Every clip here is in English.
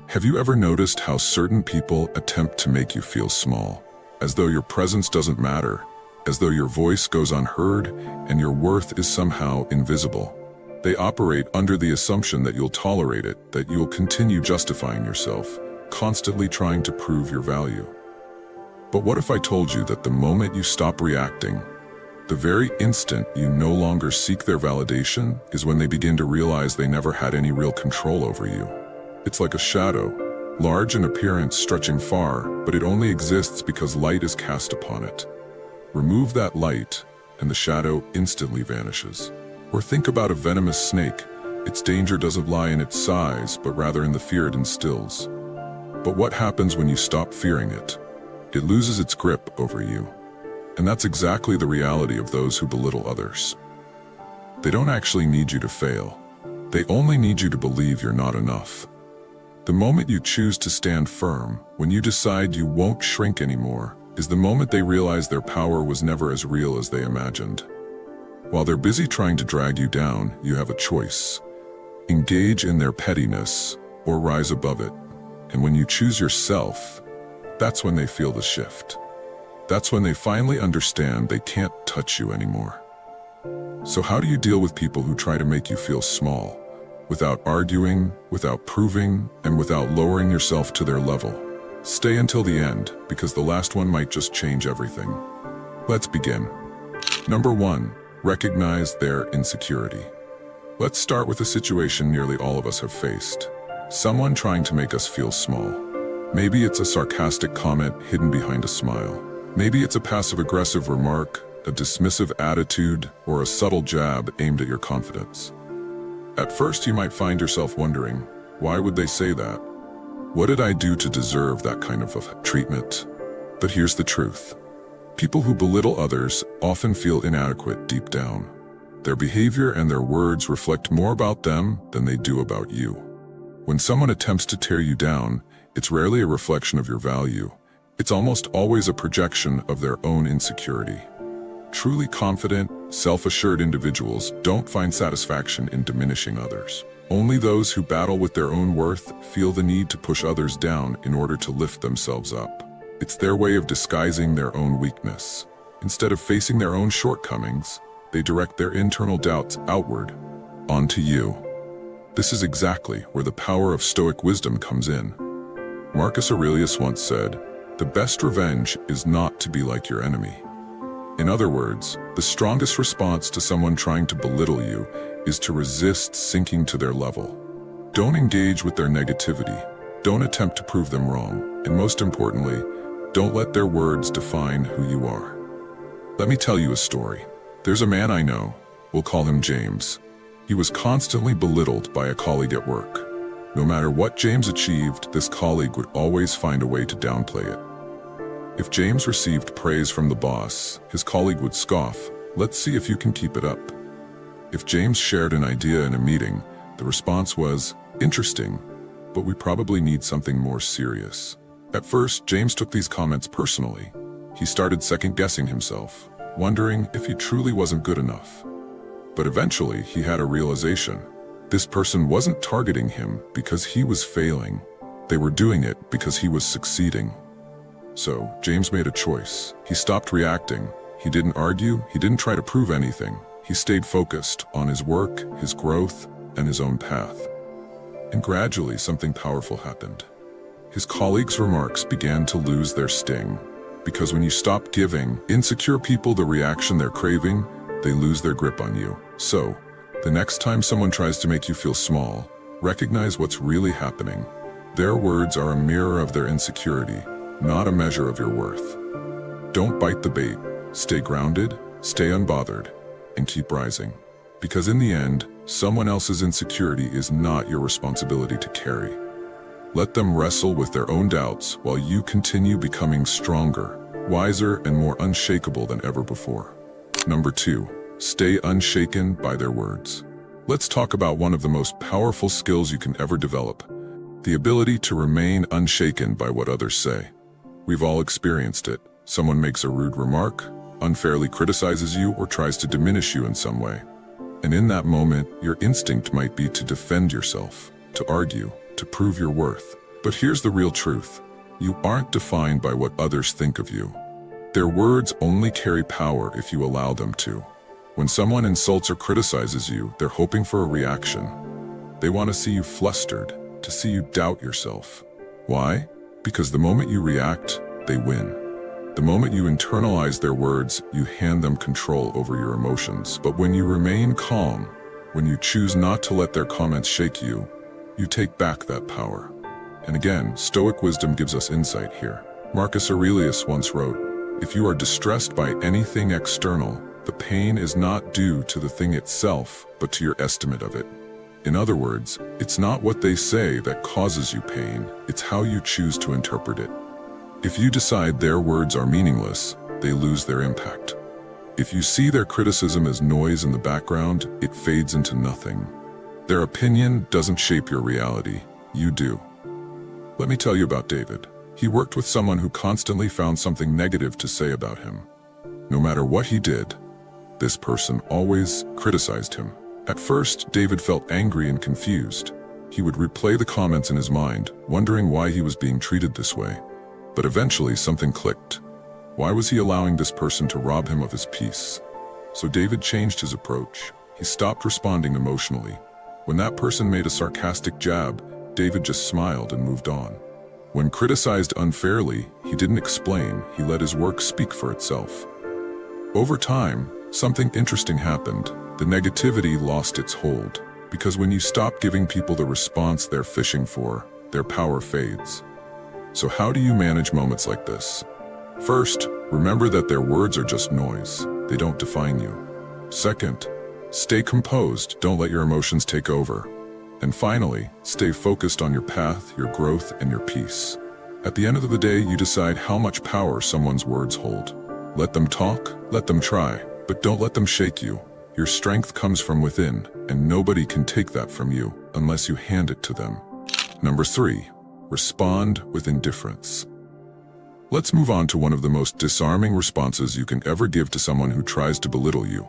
Have you ever noticed how certain people attempt to make you feel small, as though your presence doesn't matter, as though your voice goes unheard, and your worth is somehow invisible? They operate under the assumption that you'll tolerate it, that you'll continue justifying yourself, constantly trying to prove your value. But what if I told you that the moment you stop reacting, the very instant you no longer seek their validation, is when they begin to realize they never had any real control over you? It's like a shadow, large in appearance, stretching far, but it only exists because light is cast upon it. Remove that light, and the shadow instantly vanishes. Or think about a venomous snake. Its danger doesn't lie in its size, but rather in the fear it instills. But what happens when you stop fearing it? It loses its grip over you. And that's exactly the reality of those who belittle others. They don't actually need you to fail. They only need you to believe you're not enough. The moment you choose to stand firm, when you decide you won't shrink anymore, is the moment they realize their power was never as real as they imagined. While they're busy trying to drag you down, you have a choice. Engage in their pettiness, or rise above it. And when you choose yourself, that's when they feel the shift. That's when they finally understand they can't touch you anymore. So how do you deal with people who try to make you feel small, without arguing, without proving, and without lowering yourself to their level? Stay until the end, because the last one might just change everything. Let's begin. Number 1, recognize their insecurity. Let's start with a situation nearly all of us have faced. Someone trying to make us feel small. Maybe it's a sarcastic comment hidden behind a smile. Maybe it's a passive-aggressive remark, a dismissive attitude, or a subtle jab aimed at your confidence. At first, you might find yourself wondering, why would they say that? What did I do to deserve that kind of treatment? But here's the truth. People who belittle others often feel inadequate deep down. Their behavior and their words reflect more about them than they do about you. When someone attempts to tear you down, it's rarely a reflection of your value. It's almost always a projection of their own insecurity. Truly confident, self-assured individuals don't find satisfaction in diminishing others. Only those who battle with their own worth feel the need to push others down in order to lift themselves up. It's their way of disguising their own weakness. Instead of facing their own shortcomings, they direct their internal doubts outward, onto you. This is exactly where the power of Stoic wisdom comes in. Marcus Aurelius once said, "The best revenge is not to be like your enemy." In other words, the strongest response to someone trying to belittle you is to resist sinking to their level. Don't engage with their negativity. Don't attempt to prove them wrong. And most importantly, don't let their words define who you are. Let me tell you a story. There's a man I know. We'll call him James. He was constantly belittled by a colleague at work. No matter what James achieved, this colleague would always find a way to downplay it. If James received praise from the boss, his colleague would scoff, "Let's see if you can keep it up." If James shared an idea in a meeting, the response was, "Interesting, but we probably need something more serious." At first, James took these comments personally. He started second-guessing himself, wondering if he truly wasn't good enough. But eventually, he had a realization. This person wasn't targeting him because he was failing. They were doing it because he was succeeding. So, James made a choice. He stopped reacting. He didn't argue. He didn't try to prove anything. He stayed focused on his work, his growth, and his own path. And gradually, something powerful happened. His colleagues' remarks began to lose their sting. Because when you stop giving insecure people the reaction they're craving, they lose their grip on you. So, the next time someone tries to make you feel small, recognize what's really happening. Their words are a mirror of their insecurity, not a measure of your worth. Don't bite the bait. Stay grounded, stay unbothered, and keep rising. Because in the end, someone else's insecurity is not your responsibility to carry. Let them wrestle with their own doubts while you continue becoming stronger, wiser, and more unshakable than ever before. Number 2, stay unshaken by their words. Let's talk about one of the most powerful skills you can ever develop, the ability to remain unshaken by what others say. We've all experienced it. Someone makes a rude remark, unfairly criticizes you, or tries to diminish you in some way. And in that moment, your instinct might be to defend yourself, to argue, to prove your worth. But here's the real truth. You aren't defined by what others think of you. Their words only carry power if you allow them to. When someone insults or criticizes you, they're hoping for a reaction. They want to see you flustered, to see you doubt yourself. Why? Because the moment you react, they win. The moment you internalize their words, you hand them control over your emotions. But when you remain calm, when you choose not to let their comments shake you, you take back that power. And again, Stoic wisdom gives us insight here. Marcus Aurelius once wrote, "If you are distressed by anything external, the pain is not due to the thing itself, but to your estimate of it." In other words, it's not what they say that causes you pain, it's how you choose to interpret it. If you decide their words are meaningless, they lose their impact. If you see their criticism as noise in the background, it fades into nothing. Their opinion doesn't shape your reality, you do. Let me tell you about David. He worked with someone who constantly found something negative to say about him. No matter what he did, this person always criticized him. At first, David felt angry and confused. He would replay the comments in his mind, wondering why he was being treated this way. But eventually something clicked. Why was he allowing this person to rob him of his peace? So David changed his approach. He stopped responding emotionally. When that person made a sarcastic jab, David just smiled and moved on. When criticized unfairly, he didn't explain, he let his work speak for itself. Over time, something interesting happened. The negativity lost its hold, because when you stop giving people the response they're fishing for, their power fades. So how do you manage moments like this? First, remember that their words are just noise. They don't define you. Second, stay composed, don't let your emotions take over. And finally, stay focused on your path, your growth, and your peace. At the end of the day, you decide how much power someone's words hold. Let them talk, let them try, but don't let them shake you. Your strength comes from within, and nobody can take that from you unless you hand it to them. Number 3, respond with indifference. Let's move on to one of the most disarming responses you can ever give to someone who tries to belittle you.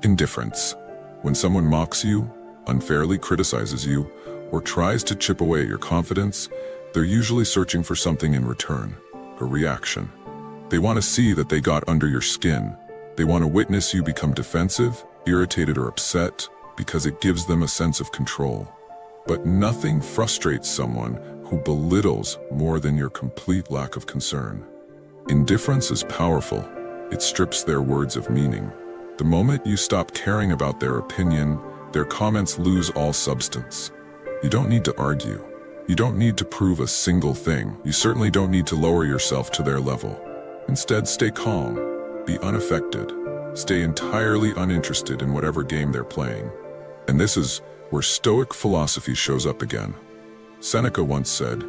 Indifference. When someone mocks you, unfairly criticizes you, or tries to chip away at your confidence, they're usually searching for something in return, a reaction. They want to see that they got under your skin. They want to witness you become defensive, irritated, or upset, because it gives them a sense of control. But nothing frustrates someone who belittles more than your complete lack of concern. Indifference is powerful. It strips their words of meaning. The moment you stop caring about their opinion, their comments lose all substance. You don't need to argue. You don't need to prove a single thing. You certainly don't need to lower yourself to their level. Instead, stay calm. Be unaffected. Stay entirely uninterested in whatever game they're playing. And this is where Stoic philosophy shows up again. Seneca once said,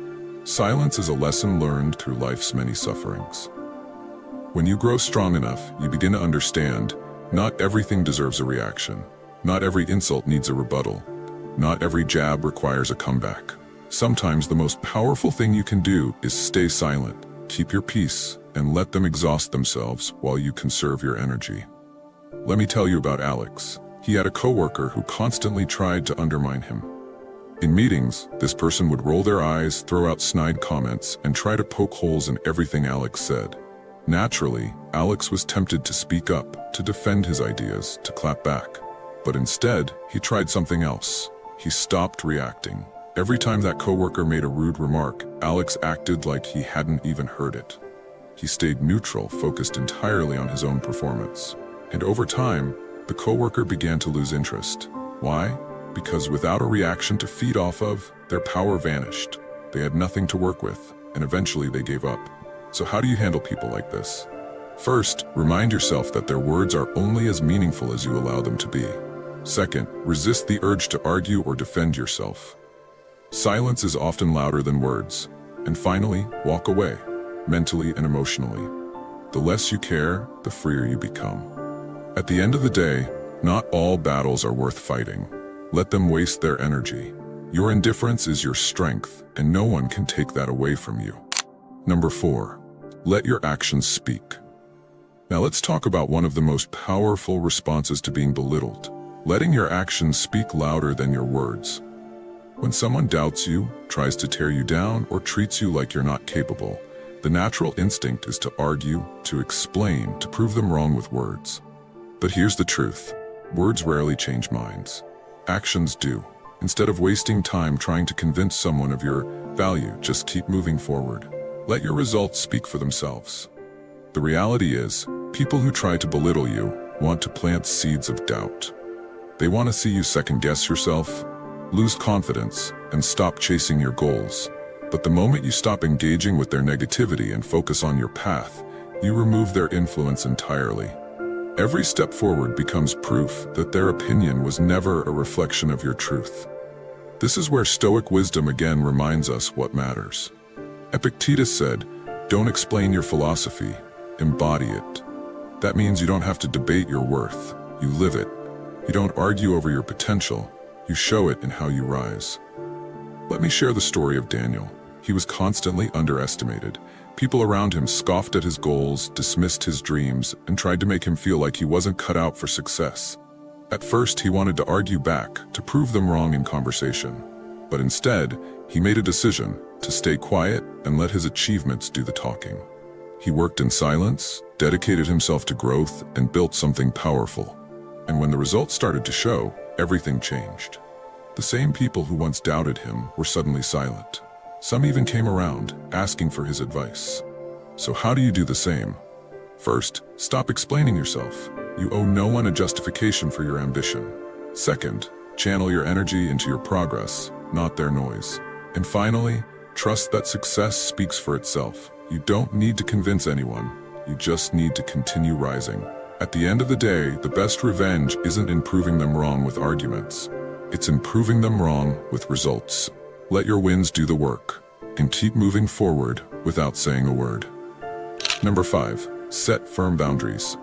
"Silence is a lesson learned through life's many sufferings." When you grow strong enough, you begin to understand, not everything deserves a reaction. Not every insult needs a rebuttal. Not every jab requires a comeback. Sometimes the most powerful thing you can do is stay silent, keep your peace, and let them exhaust themselves while you conserve your energy. Let me tell you about Alex. He had a coworker who constantly tried to undermine him. In meetings, this person would roll their eyes, throw out snide comments, and try to poke holes in everything Alex said. Naturally, Alex was tempted to speak up, to defend his ideas, to clap back. But instead, he tried something else. He stopped reacting. Every time that coworker made a rude remark, Alex acted like he hadn't even heard it. He stayed neutral, focused entirely on his own performance. And over time, the coworker began to lose interest. Why? Because without a reaction to feed off of, their power vanished. They had nothing to work with, and eventually they gave up. So how do you handle people like this? First, remind yourself that their words are only as meaningful as you allow them to be. Second, resist the urge to argue or defend yourself. Silence is often louder than words. And finally, walk away, mentally and emotionally. The less you care, the freer you become. At the end of the day, not all battles are worth fighting. Let them waste their energy. Your indifference is your strength, and no one can take that away from you. Number 4, let your actions speak. Now let's talk about one of the most powerful responses to being belittled. Letting your actions speak louder than your words. When someone doubts you, tries to tear you down, or treats you like you're not capable, the natural instinct is to argue, to explain, to prove them wrong with words. But here's the truth. Words rarely change minds. Actions do. Instead of wasting time trying to convince someone of your value, just keep moving forward. Let your results speak for themselves. The reality is, people who try to belittle you want to plant seeds of doubt. They want to see you second-guess yourself, lose confidence, and stop chasing your goals. But the moment you stop engaging with their negativity and focus on your path, you remove their influence entirely. Every step forward becomes proof that their opinion was never a reflection of your truth. This is where Stoic wisdom again reminds us what matters. Epictetus said, "Don't explain your philosophy, embody it." That means you don't have to debate your worth, you live it. You don't argue over your potential, you show it in how you rise. Let me share the story of Daniel. He was constantly underestimated. People around him scoffed at his goals, dismissed his dreams, and tried to make him feel like he wasn't cut out for success. At first, he wanted to argue back, to prove them wrong in conversation. But instead, he made a decision to stay quiet and let his achievements do the talking. He worked in silence, dedicated himself to growth, and built something powerful. And when the results started to show, everything changed. The same people who once doubted him were suddenly silent. Some even came around, asking for his advice. So how do you do the same? First, stop explaining yourself. You owe no one a justification for your ambition. Second, channel your energy into your progress, not their noise. And finally, trust that success speaks for itself. You don't need to convince anyone. You just need to continue rising. At the end of the day, the best revenge isn't in proving them wrong with arguments. It's in proving them wrong with results. Let your wins do the work, and keep moving forward without saying a word. Number 5, set firm boundaries.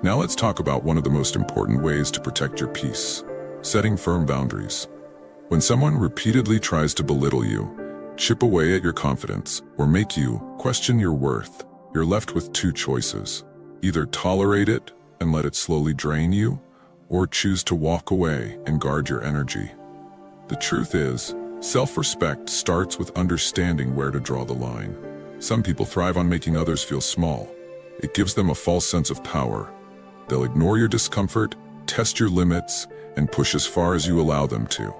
Now let's talk about one of the most important ways to protect your peace: setting firm boundaries. When someone repeatedly tries to belittle you, chip away at your confidence, or make you question your worth, you're left with two choices. Either tolerate it and let it slowly drain you, or choose to walk away and guard your energy. The truth is, self-respect starts with understanding where to draw the line. Some people thrive on making others feel small. It gives them a false sense of power. They'll ignore your discomfort, test your limits, and push as far as you allow them to.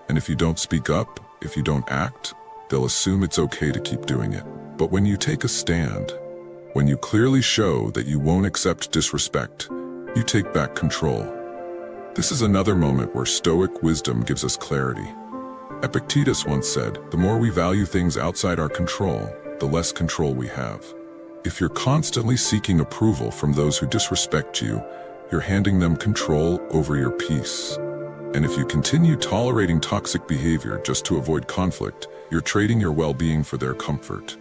And if you don't speak up, if you don't act, they'll assume it's okay to keep doing it. But when you take a stand, when you clearly show that you won't accept disrespect, you take back control. This is another moment where Stoic wisdom gives us clarity. Epictetus once said, "The more we value things outside our control, the less control we have." If you're constantly seeking approval from those who disrespect you, you're handing them control over your peace. And if you continue tolerating toxic behavior just to avoid conflict, you're trading your well-being for their comfort.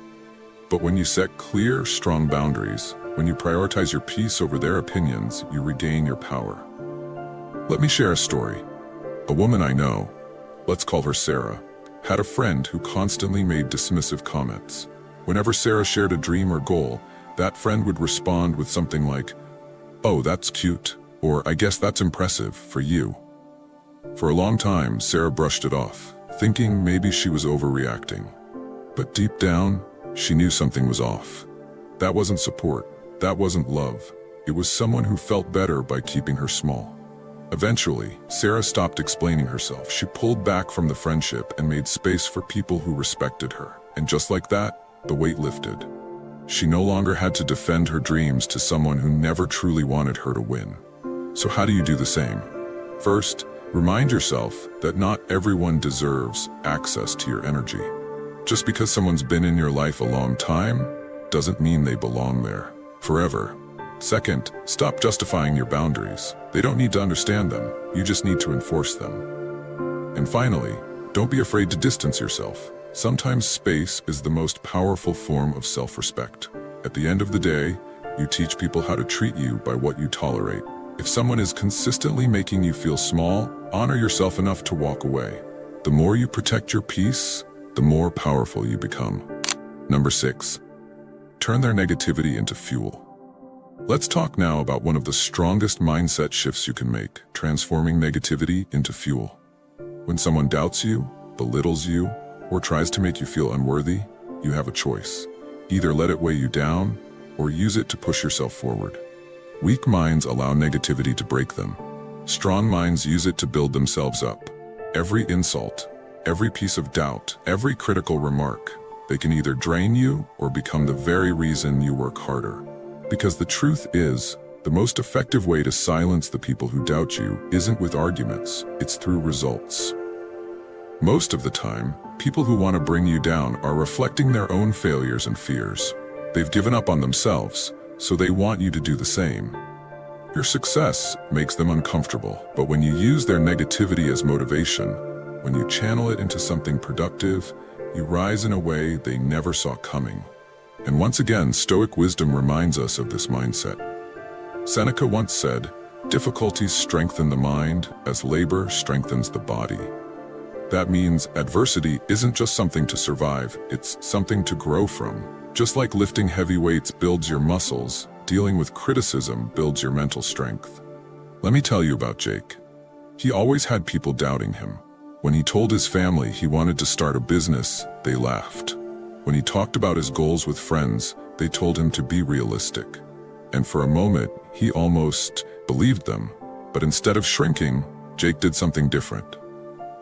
But when you set clear, strong boundaries, when you prioritize your peace over their opinions, you regain your power. Let me share a story. A woman I know, let's call her Sarah, had a friend who constantly made dismissive comments. Whenever Sarah shared a dream or goal, that friend would respond with something like, "Oh, that's cute," or "I guess that's impressive for you." For a long time, Sarah brushed it off, thinking maybe she was overreacting. But deep down, she knew something was off. That wasn't support. That wasn't love. It was someone who felt better by keeping her small. Eventually, Sarah stopped explaining herself. She pulled back from the friendship and made space for people who respected her. And just like that, the weight lifted. She no longer had to defend her dreams to someone who never truly wanted her to win. So how do you do the same? First, remind yourself that not everyone deserves access to your energy. Just because someone's been in your life a long time, doesn't mean they belong there forever. Second, stop justifying your boundaries. They don't need to understand them, you just need to enforce them. And finally, don't be afraid to distance yourself. Sometimes space is the most powerful form of self-respect. At the end of the day, you teach people how to treat you by what you tolerate. If someone is consistently making you feel small, honor yourself enough to walk away. The more you protect your peace, the more powerful you become. Number 6, turn their negativity into fuel. Let's talk now about one of the strongest mindset shifts you can make, transforming negativity into fuel. When someone doubts you, belittles you, or tries to make you feel unworthy, you have a choice. Either let it weigh you down, or use it to push yourself forward. Weak minds allow negativity to break them. Strong minds use it to build themselves up. Every insult, every piece of doubt, every critical remark, they can either drain you or become the very reason you work harder. Because the truth is, the most effective way to silence the people who doubt you isn't with arguments, it's through results. Most of the time, people who want to bring you down are reflecting their own failures and fears. They've given up on themselves, so they want you to do the same. Your success makes them uncomfortable, but when you use their negativity as motivation, when you channel it into something productive, you rise in a way they never saw coming. And once again, Stoic wisdom reminds us of this mindset. Seneca once said, "Difficulties strengthen the mind as labor strengthens the body." That means adversity isn't just something to survive, it's something to grow from. Just like lifting heavy weights builds your muscles, dealing with criticism builds your mental strength. Let me tell you about Jake. He always had people doubting him. When he told his family he wanted to start a business, they laughed. When he talked about his goals with friends, they told him to be realistic. And for a moment, he almost believed them. But instead of shrinking, Jake did something different.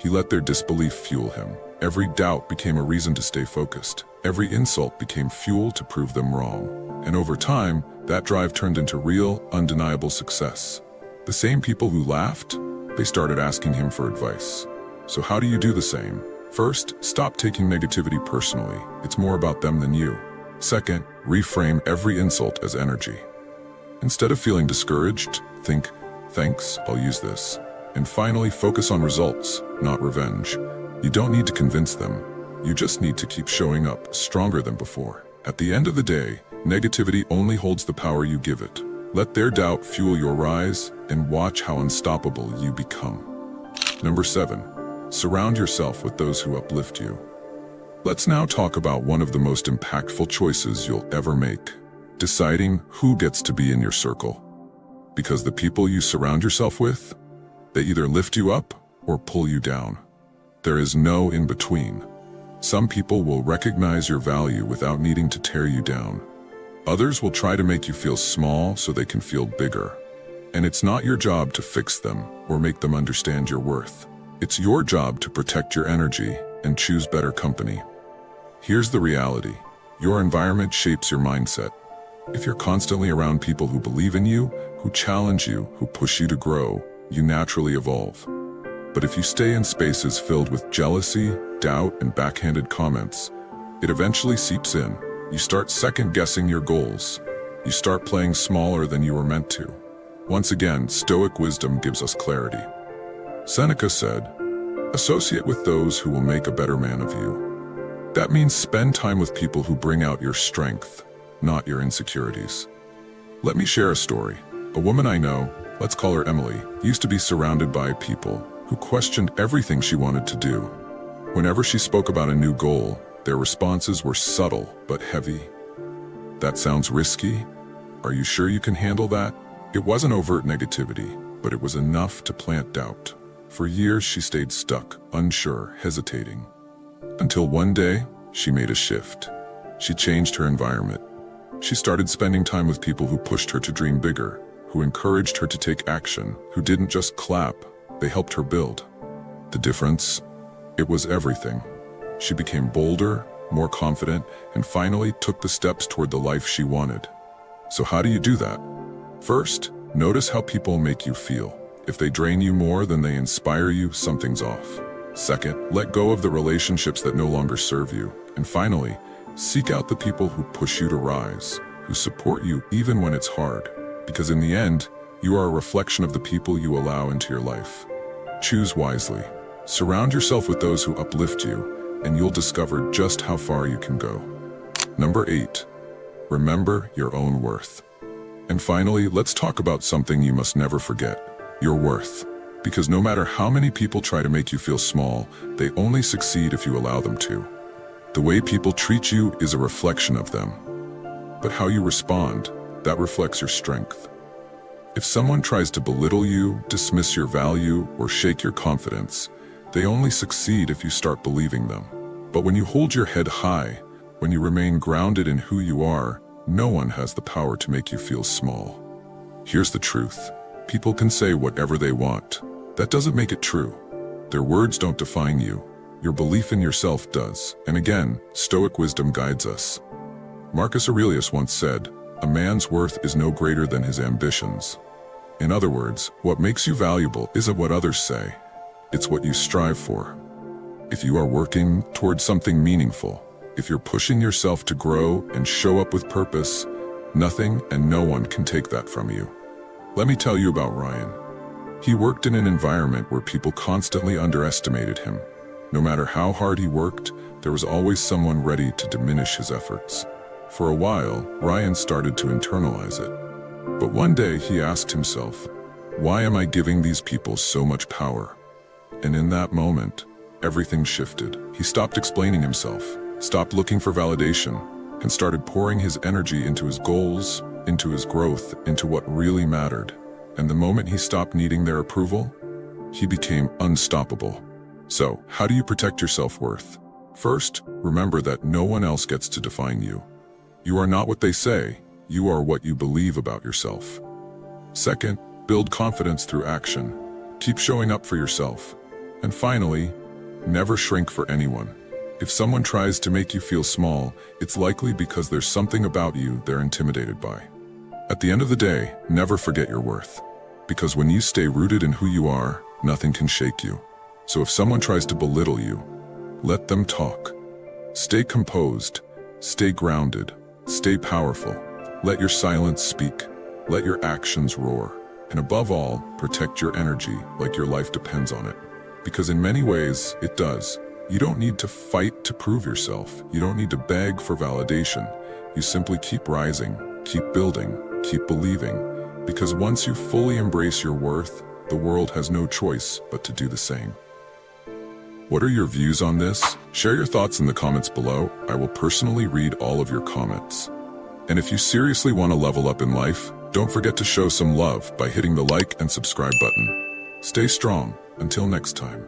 He let their disbelief fuel him. Every doubt became a reason to stay focused. Every insult became fuel to prove them wrong. And over time, that drive turned into real, undeniable success. The same people who laughed, they started asking him for advice. So how do you do the same? First, stop taking negativity personally. It's more about them than you. Second, reframe every insult as energy. Instead of feeling discouraged, think, "Thanks, I'll use this." And finally, focus on results, not revenge. You don't need to convince them. You just need to keep showing up, stronger than before. At the end of the day, negativity only holds the power you give it. Let their doubt fuel your rise, and watch how unstoppable you become. Number 7. Surround yourself with those who uplift you. Let's now talk about one of the most impactful choices you'll ever make. Deciding who gets to be in your circle. Because the people you surround yourself with, they either lift you up or pull you down. There is no in between. Some people will recognize your value without needing to tear you down. Others will try to make you feel small so they can feel bigger. And it's not your job to fix them or make them understand your worth. It's your job to protect your energy and choose better company. Here's the reality. Your environment shapes your mindset. If you're constantly around people who believe in you, who challenge you, who push you to grow, you naturally evolve. But if you stay in spaces filled with jealousy, doubt, and backhanded comments, it eventually seeps in. You start second-guessing your goals. You start playing smaller than you were meant to. Once again, Stoic wisdom gives us clarity. Seneca said, "Associate with those who will make a better man of you." That means spend time with people who bring out your strength, not your insecurities. Let me share a story. A woman I know, let's call her Emily, used to be surrounded by people who questioned everything she wanted to do. Whenever she spoke about a new goal, their responses were subtle but heavy. "That sounds risky. Are you sure you can handle that?" It wasn't overt negativity, but it was enough to plant doubt. For years she stayed stuck, unsure, hesitating. Until one day, she made a shift. She changed her environment. She started spending time with people who pushed her to dream bigger, who encouraged her to take action, who didn't just clap, they helped her build. The difference? It was everything. She became bolder, more confident, and finally took the steps toward the life she wanted. So how do you do that? First, notice how people make you feel. If they drain you more than they inspire you, something's off. Second, let go of the relationships that no longer serve you. And finally, seek out the people who push you to rise, who support you even when it's hard. Because in the end, you are a reflection of the people you allow into your life. Choose wisely. Surround yourself with those who uplift you, and you'll discover just how far you can go. Number 8. Remember your own worth. And finally, let's talk about something you must never forget. Your worth. Because no matter how many people try to make you feel small, they only succeed if you allow them to. The way people treat you is a reflection of them. But how you respond, that reflects your strength. If someone tries to belittle you, dismiss your value, or shake your confidence, They only succeed if you start believing them. But when you hold your head high, when you remain grounded in who you are, no one has the power to make you feel small. Here's the truth. People can say whatever they want. That doesn't make it true. Their words don't define you. Your belief in yourself does. And again, Stoic wisdom guides us. Marcus Aurelius once said, "A man's worth is no greater than his ambitions." In other words, what makes you valuable isn't what others say. It's what you strive for. If you are working towards something meaningful, if you're pushing yourself to grow and show up with purpose, nothing and no one can take that from you. Let me tell you about Ryan. He worked in an environment where people constantly underestimated him. No matter how hard he worked, there was always someone ready to diminish his efforts. For a while, Ryan started to internalize it. But one day he asked himself, "Why am I giving these people so much power?" And in that moment, everything shifted. He stopped explaining himself, stopped looking for validation, and started pouring his energy into his goals, into his growth, into what really mattered. And the moment he stopped needing their approval, he became unstoppable. So, how do you protect your self-worth? First, remember that no one else gets to define you. You are not what they say, you are what you believe about yourself. Second, build confidence through action. Keep showing up for yourself. And finally, never shrink for anyone. If someone tries to make you feel small, it's likely because there's something about you they're intimidated by. At the end of the day, never forget your worth. Because when you stay rooted in who you are, nothing can shake you. So if someone tries to belittle you, let them talk. Stay composed, stay grounded, stay powerful. Let your silence speak. Let your actions roar. And above all, protect your energy like your life depends on it. Because in many ways, it does. You don't need to fight to prove yourself. You don't need to beg for validation. You simply keep rising, keep building, keep believing. Because once you fully embrace your worth, the world has no choice but to do the same. What are your views on this? Share your thoughts in the comments below. I will personally read all of your comments. And if you seriously want to level up in life, don't forget to show some love by hitting the like and subscribe button. Stay strong. Until next time.